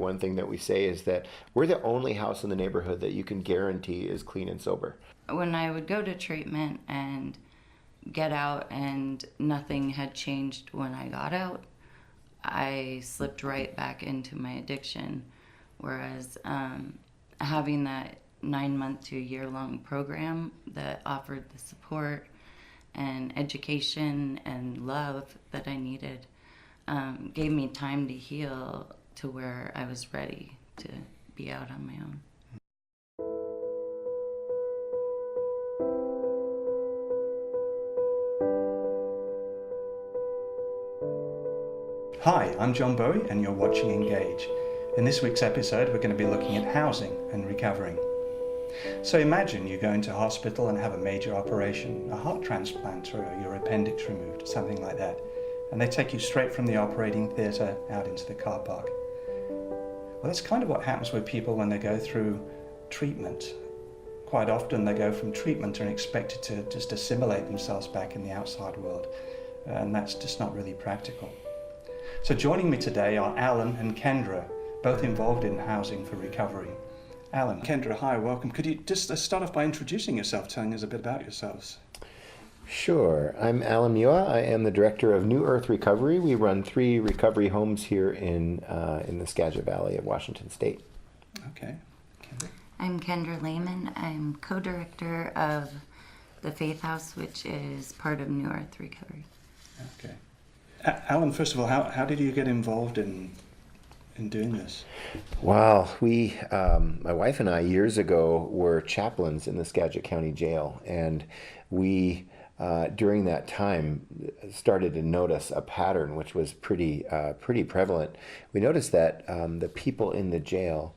one thing that we say is that we're the only house in the neighborhood that you can guarantee is clean and sober. When I would go to treatment and get out and nothing had changed when I got out, I slipped right back into my addiction. Whereas having that 9-month to a year-long program that offered the support and education and love that I needed gave me time to heal to where I was ready to be out on my own. Hi, I'm John Bowie and you're watching Engage. In this week's episode we're going to be looking at housing and recovering. So imagine you go into hospital and have a major operation, a heart transplant or your appendix removed, something like that, and they take you straight from the operating theatre out into the car park. Well, that's kind of what happens with people when they go through treatment. Quite often they go from treatment and are expected to just assimilate themselves back in the outside world, and that's just not really practical. So joining me today are Alan and Kendra, both involved in housing for recovery. Alan, Kendra, hi, welcome. Could you just start off by introducing yourself, telling us a bit about yourselves? Sure. I'm Alan Muia. I am the director of New Earth Recovery. We run 3 recovery homes here in the Skagit Valley of Washington State. Okay. Kendra? I'm Kendra Lehmann. I'm co-director of the Faith House, which is part of New Earth Recovery. Okay. Alan, first of all, how did you get involved in doing this? Well, my wife and I years ago were chaplains in the Skagit County Jail, and we during that time started to notice a pattern which was pretty prevalent. We noticed that the people in the jail,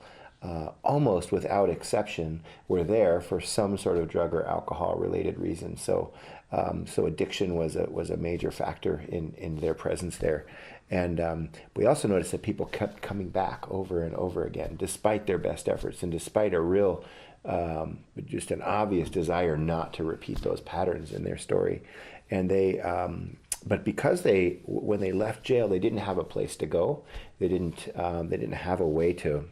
almost without exception, were there for some sort of drug or alcohol related reason. So addiction was a major factor in their presence there. And we also noticed that people kept coming back over and over again, despite their best efforts and despite a real, just an obvious desire not to repeat those patterns in their story. And but because when they left jail, they didn't have a place to go. They didn't have a way to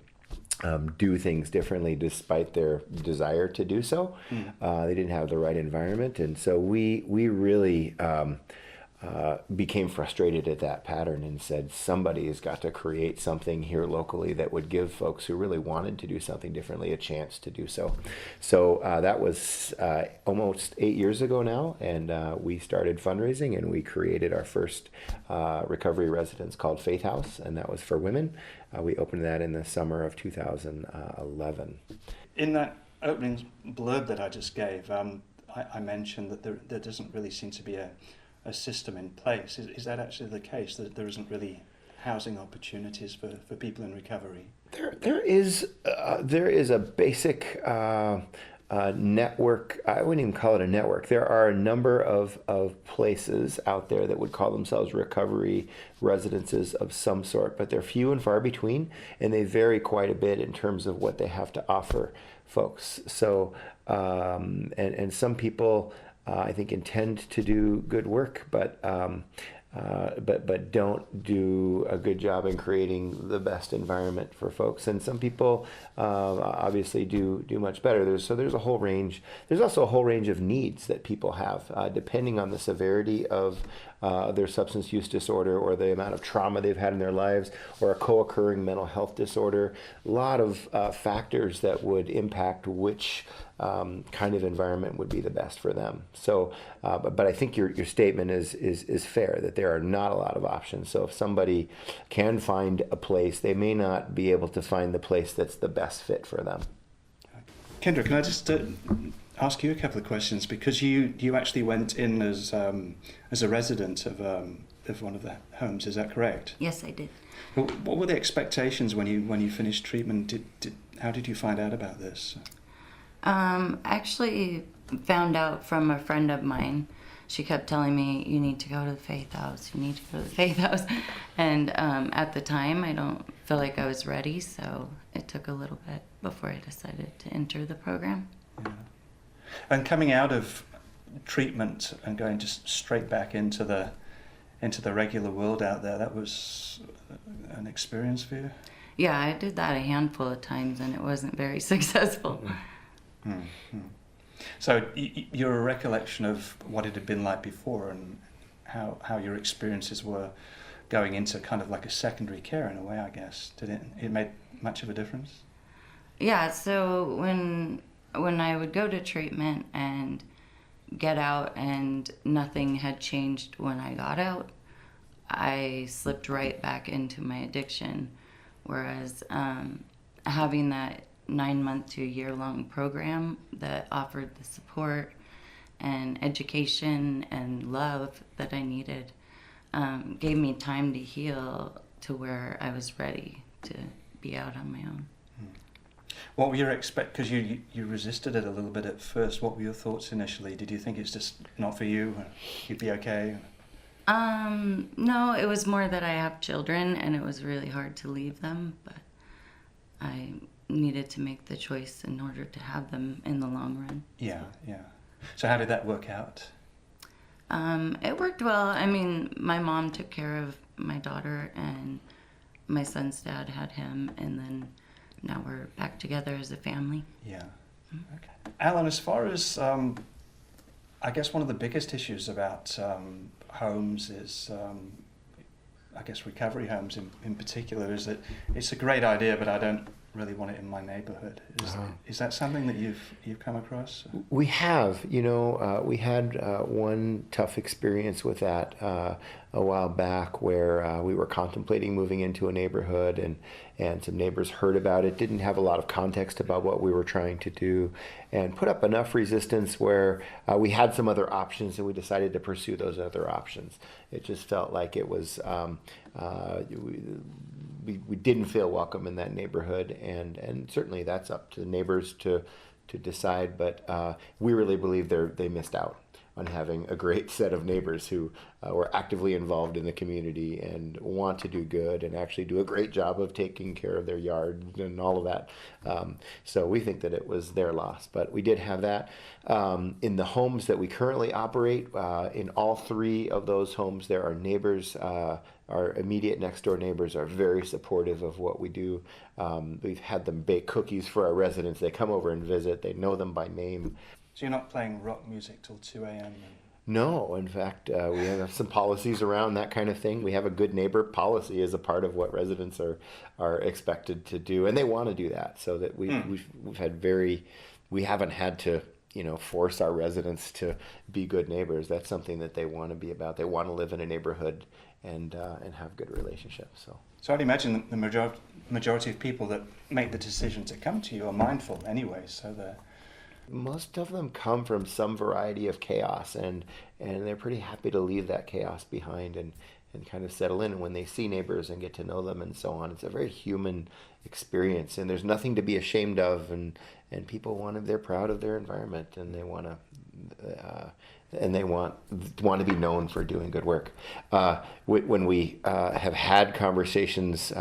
do things differently despite their desire to do so. They didn't have the right environment, and so we really became frustrated at that pattern and said somebody has got to create something here locally that would give folks who really wanted to do something differently a chance to do so. So that was almost 8 years ago now, and we started fundraising and we created our first recovery residence called Faith House, and that was for women. We opened that in the summer of 2011. In that opening blurb that I just gave, I mentioned that there doesn't really seem to be a system in place. Is that actually the case, that there isn't really housing opportunities for people in recovery? There is a basic network. I wouldn't even call it a network. There are a number of places out there that would call themselves recovery residences of some sort, but they're few and far between, and they vary quite a bit in terms of what they have to offer folks. So and some people I think intend to do good work, but don't do a good job in creating the best environment for folks. And some people obviously do much better. There's a whole range. There's also a whole range of needs that people have, depending on the severity of their substance use disorder or the amount of trauma they've had in their lives, or a co-occurring mental health disorder. A lot of factors that would impact which kind of environment would be the best for them. So, but I think your statement is fair, that there are not a lot of options. So if somebody can find a place, they may not be able to find the place that's the best fit for them. Kendra, can I just ask you a couple of questions, because you actually went in as a resident of one of the homes, is that correct? Yes, I did. What were the expectations when you finished treatment? How did you find out about this? Actually found out from a friend of mine. She kept telling me, you need to go to the Faith House, you need to go to the Faith House. And at the time, I don't feel like I was ready, so it took a little bit before I decided to enter the program. Yeah. And coming out of treatment and going just straight back into the regular world out there, that was an experience for you? Yeah, I did that a handful of times and it wasn't very successful. Mm-hmm. So your recollection of what it had been like before and how your experiences were going into kind of like a secondary care in a way, I guess, did it made much of a difference? Yeah, so when I would go to treatment and get out and nothing had changed when I got out, I slipped right back into my addiction. Whereas having that 9-month to a year-long program that offered the support and education and love that I needed gave me time to heal to where I was ready to be out on my own. What were your because you resisted it a little bit at first. What were your thoughts initially? Did you think it's just not for you? You'd be okay? No, it was more that I have children and it was really hard to leave them, but I needed to make the choice in order to have them in the long run. Yeah. So how did that work out? It worked well. I mean, my mom took care of my daughter and my son's dad had him, and then now we're back together as a family. Yeah. Okay. Alan, as far as I guess one of the biggest issues about homes is, I guess recovery homes in particular, is that it's a great idea, but I don't really want it in my neighborhood. Is that something that you've come across? We have, we had one tough experience with that a while back where we were contemplating moving into a neighborhood, and some neighbors heard about it, didn't have a lot of context about what we were trying to do, and put up enough resistance where we had some other options, and we decided to pursue those other options. It just felt like it was we didn't feel welcome in that neighborhood, and certainly that's up to the neighbors to decide, but we really believe they missed out on having a great set of neighbors who were actively involved in the community and want to do good and actually do a great job of taking care of their yard and all of that. So we think that it was their loss, but we did have that. In the homes that we currently operate, in all 3 of those homes, there are neighbors. Our immediate next door neighbors are very supportive of what we do. We've had them bake cookies for our residents. They come over and visit. They know them by name. So you're not playing rock music till 2 a.m.? No, in fact, we have some policies around that kind of thing. We have a good neighbor policy as a part of what residents are expected to do, and they want to do that. So that we haven't had to force our residents to be good neighbors. That's something that they want to be about. They want to live in a neighborhood and have good relationships. So I'd imagine the majority of people that make the decision to come to you are mindful anyway, so they're... Most of them come from some variety of chaos, and they're pretty happy to leave that chaos behind and kind of settle in. And when they see neighbors and get to know them and so on, it's a very human experience, and there's nothing to be ashamed of, and people they're proud of their environment, and they want to be known for doing good work. When we have had conversations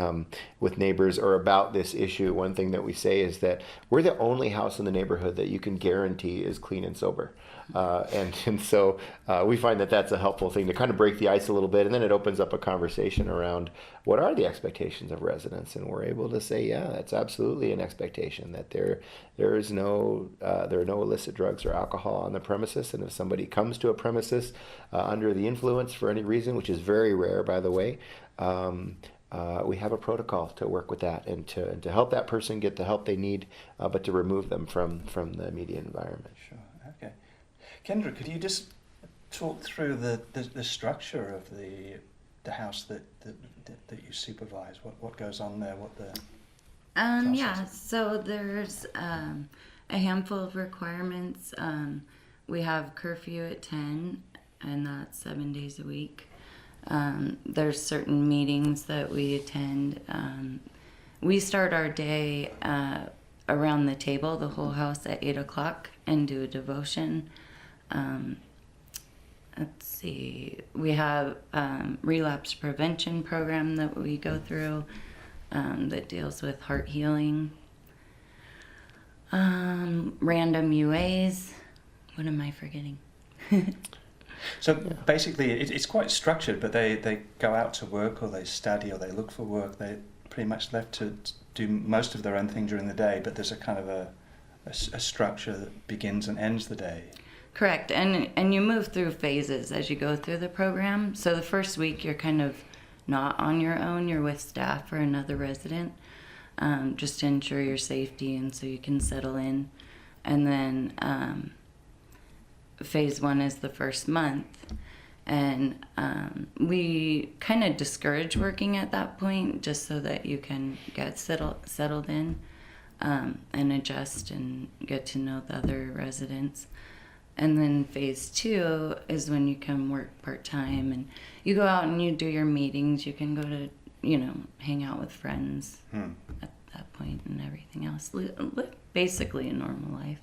with neighbors or about this issue, one thing that we say is that we're the only house in the neighborhood that you can guarantee is clean and sober. And so we find that that's a helpful thing to kind of break the ice a little bit, and then it opens up a conversation around what are the expectations of residents, and we're able to say, yeah, that's absolutely an expectation that there are no illicit drugs or alcohol on the premises, and if somebody comes to a premises under the influence for any reason, which is very rare, by the way, we have a protocol to work with that and to help that person get the help they need, but to remove them from the immediate environment. Sure. Okay. Kendra, could you just talk through the structure of the house that you supervise? What goes on there? What the yeah. So there's a handful of requirements. We have curfew at 10, and that's 7 days a week. There's certain meetings that we attend. We start our day around the table, the whole house, at 8 o'clock, and do a devotion. Let's see. We have relapse prevention program that we go through that deals with heart healing. Random UAs. What am I forgetting? So basically, it's quite structured, but they go out to work, or they study, or they look for work. pretty much left to do most of their own thing during the day, but there's a kind of a structure that begins and ends the day. Correct, and you move through phases as you go through the program. So the first week you're kind of not on your own, you're with staff or another resident, just to ensure your safety and so you can settle in. And then phase 1 is the first month, and we kind of discourage working at that point just so that you can get settled in and adjust and get to know the other residents. And then phase 2 is when you can work part-time and you go out and you do your meetings. You can go to, hang out with friends at that point and everything else. Live basically a normal life.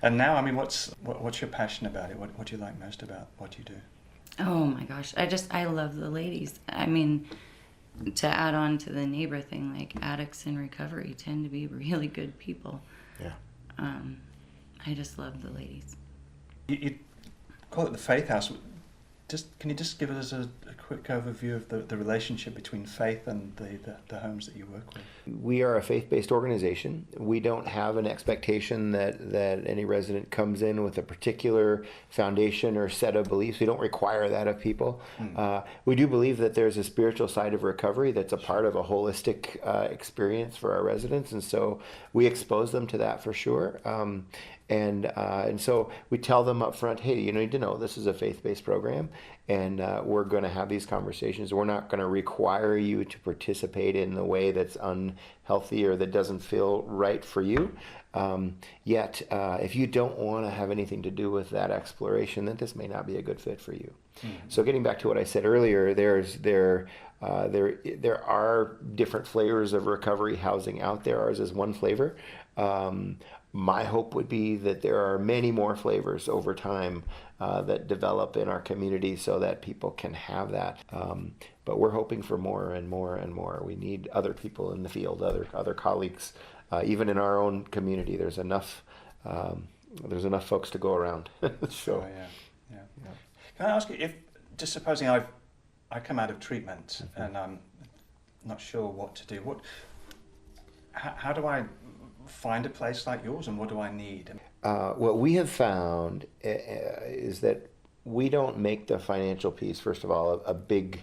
And now, I mean, what's your passion about it? What do you like most about what you do? Oh my gosh, I love the ladies. I mean, to add on to the neighbor thing, like addicts in recovery tend to be really good people. Yeah. I just love the ladies. You call it the Faith House. Can you just give us a quick overview of the relationship between faith and the homes that you work with? We are a faith-based organization. We don't have an expectation that any resident comes in with a particular foundation or set of beliefs. We don't require that of people. We do believe that there's a spiritual side of recovery that's a part of a holistic experience for our residents, and so we expose them to that for sure. And so we tell them up front, hey, you need to know this is a faith-based program, and we're going to have these conversations. We're not going to require you to participate in the way that's unhealthy or that doesn't feel right for you. Yet, if you don't want to have anything to do with that exploration, then this may not be a good fit for you. So getting back to what I said earlier, there are different flavors of recovery housing out there. Ours is one flavor. My hope would be that there are many more flavors over time that develop in our community so that people can have that. But we're hoping for more and more and more. We need other people in the field, other colleagues, even in our own community. There's enough folks to go around. So, sure, yeah. Can I ask you, if just supposing I come out of treatment and I'm not sure what to do, how do I find a place like yours, and what do I need? What we have found is that we don't make the financial piece, first of all, a big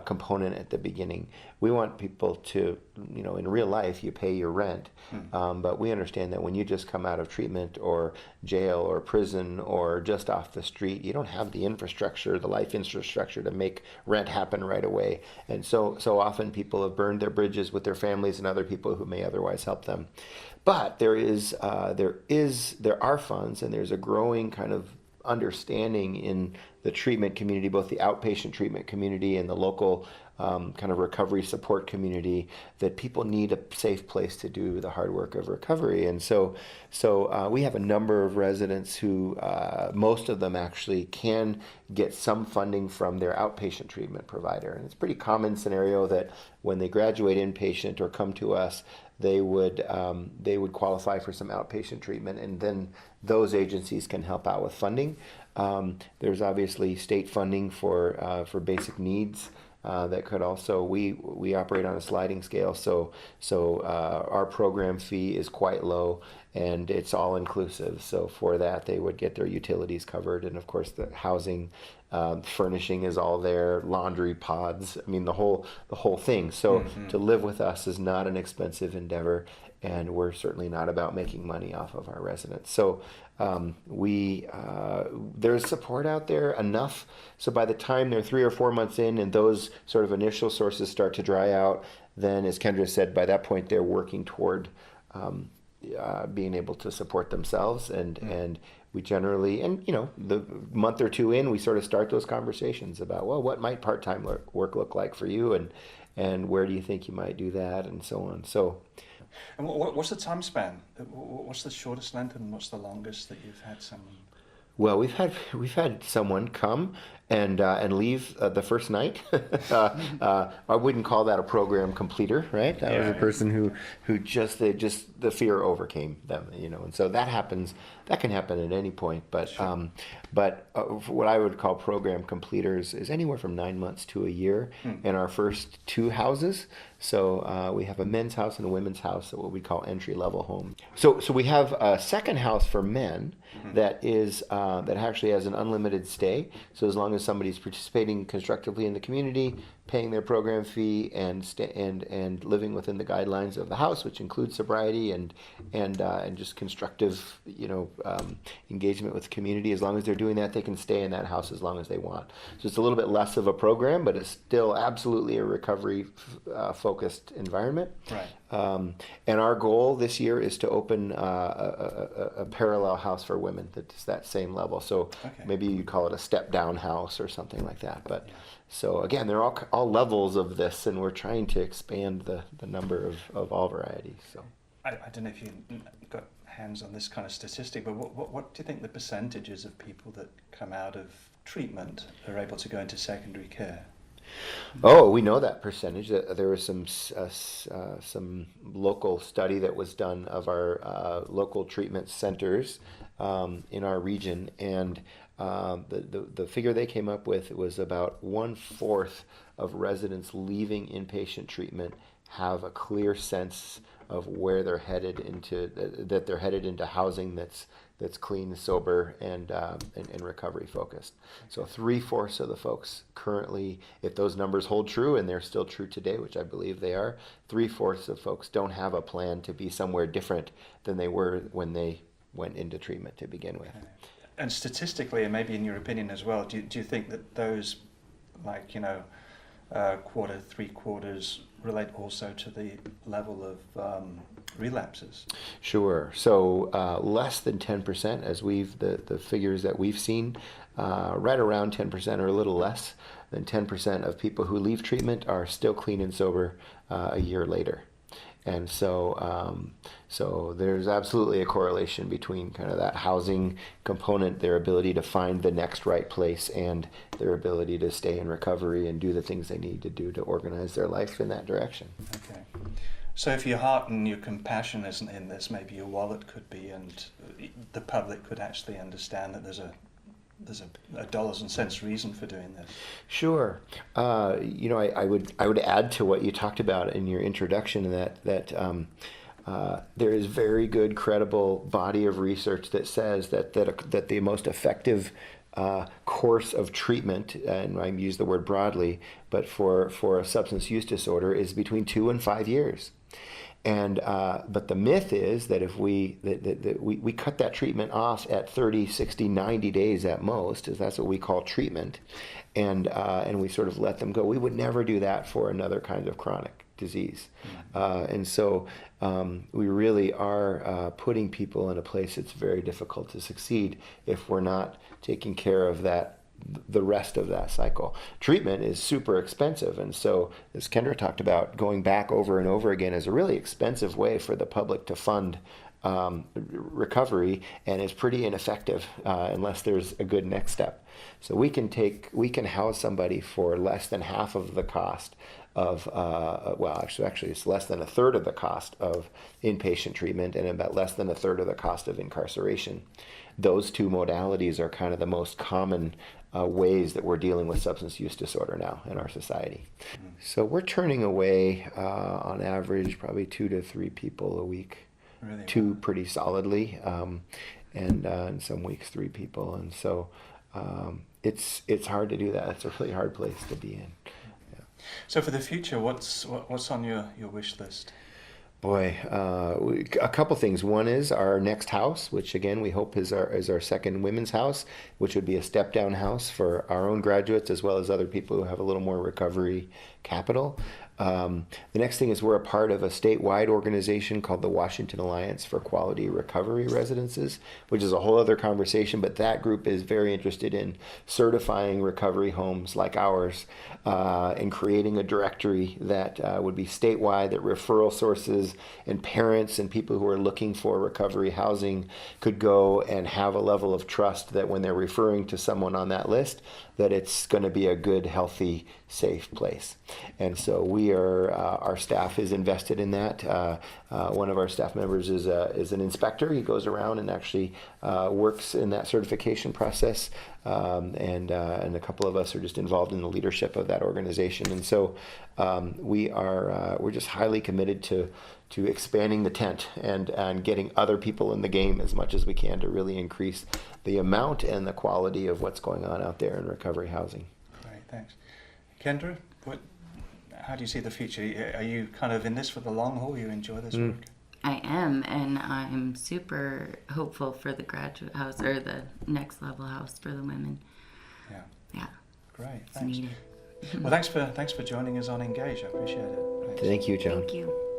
component at the beginning. We want people to, in real life, you pay your rent, but we understand that when you just come out of treatment or jail or prison or just off the street, you don't have the infrastructure, the life infrastructure to make rent happen right away. And so often people have burned their bridges with their families and other people who may otherwise help them. But there are funds, and there's a growing kind of understanding in the treatment community, both the outpatient treatment community and the local kind of recovery support community, that people need a safe place to do the hard work of recovery. And so we have a number of residents who, most of them actually can get some funding from their outpatient treatment provider. And it's a pretty common scenario that when they graduate inpatient or come to us, they would qualify for some outpatient treatment, and then those agencies can help out with funding. There's obviously state funding for basic needs that could also, we operate on a sliding scale, so our program fee is quite low and it's all inclusive. So for that, they would get their utilities covered, and of course the housing, furnishing is all there, laundry pods, I mean the whole thing. So to live with us is not an expensive endeavor, and we're certainly not about making money off of our residents. So there's support out there enough, so by the time they're 3 or 4 months in and those sort of initial sources start to dry out, then as Kendra said, by that point they're working toward being able to support themselves, and we generally, and the month or two in, we sort of start those conversations about, well, what might part-time work look like for you, and where do you think you might do that, and so on. So, and what's the time span? What's the shortest length, and what's the longest that you've had someone? Well, we've had someone come and leave the first night. I wouldn't call that a program completer, right? That was a person who just the fear overcame them, and so that happens. That can happen at any point, but Sure. what I would call program completers is anywhere from 9 months to a year in our first two houses. So we have a men's house and a women's house at what we call entry level home. So we have a second house for men that is that actually has an unlimited stay. So as long as somebody's participating constructively in the community, paying their program fee, and living within the guidelines of the house, which includes sobriety and just constructive engagement with the community. As long as they're doing that, they can stay in that house as long as they want. So it's a little bit less of a program, but it's still absolutely a recovery focused environment. Right. And our goal this year is to open a parallel house for women that's that same level. So maybe you call it a step down house or something like that. But so again, they're all levels of this, and we're trying to expand the number of all varieties. So I don't know if you got hands on this kind of statistic, but what do you think the percentage is of people that come out of treatment are able to go into secondary care? Oh, we know that percentage. There was some local study that was done of our local treatment centers in our region, and the figure they came up with was about 1/4 of residents leaving inpatient treatment have a clear sense of where they're headed into, that they're headed into housing that's clean, sober, and recovery focused. So 3/4 of the folks currently, if those numbers hold true, and they're still true today, which I believe they are, 3/4 of folks don't have a plan to be somewhere different than they were when they went into treatment to begin with. And statistically, and maybe in your opinion as well, do you think that those, like, quarter, 3/4 relate also to the level of relapses? Sure. So less than 10%, as the figures that we've seen, right around 10% or a little less than 10% of people who leave treatment are still clean and sober a year later. And so there's absolutely a correlation between kind of that housing component, their ability to find the next right place, and their ability to stay in recovery and do the things they need to do to organize their life in that direction. Okay. So if your heart and your compassion isn't in this, maybe your wallet could be, and the public could actually understand that there's a dollars and cents reason for doing this. Sure. I would add to what you talked about in your introduction that there is very good, credible body of research that says that the most effective course of treatment, and I use the word broadly, but for a substance use disorder, is between 2 and 5 years. And but the myth is that if we cut that treatment off at 30, 60, 90 days at most, as that's what we call treatment, and we sort of let them go. We would never do that for another kind of chronic disease. And so we really are putting people in a place that's very difficult to succeed if we're not taking care of the rest of that cycle. Treatment is super expensive, and so as Kendra talked about, going back over and over again is a really expensive way for the public to fund recovery, and is pretty ineffective unless there's a good next step. So we can house somebody for less than half of the cost of actually it's less than a third of the cost of inpatient treatment, and about less than a third of the cost of incarceration. Those two modalities are kind of the most common ways that we're dealing with substance use disorder now in our society. So we're turning away on average probably 2 to 3 people a week. Really? 2 pretty solidly, and in some weeks 3 people. And so it's hard to do that. It's a really hard place to be in. Yeah. So for the future, what's on your wish list? Boy, a couple things. One is our next house, which again we hope is our second women's house, which would be a step-down house for our own graduates as well as other people who have a little more recovery capital. The next thing is we're a part of a statewide organization called the Washington Alliance for Quality Recovery Residences, which is a whole other conversation, but that group is very interested in certifying recovery homes like ours and creating a directory that would be statewide, that referral sources and parents and people who are looking for recovery housing could go and have a level of trust that when they're referring to someone on that list, that it's going to be a good, healthy, safe place. And so we are, our staff is invested in that. One of our staff members is an inspector. He goes around and actually works in that certification process. And a couple of us are just involved in the leadership of that organization. And so we're just highly committed to expanding the tent and getting other people in the game as much as we can to really increase the amount and the quality of what's going on out there in recovery housing. Great, thanks. Kendra, how do you see the future? Are you kind of in this for the long haul? You enjoy this work? I am, and I'm super hopeful for the graduate house or the next level house for the women. Yeah. Yeah. Great, It's thanks. needed. Well, thanks for joining us on Engage. I appreciate it. Thanks. Thank you, John. Thank you.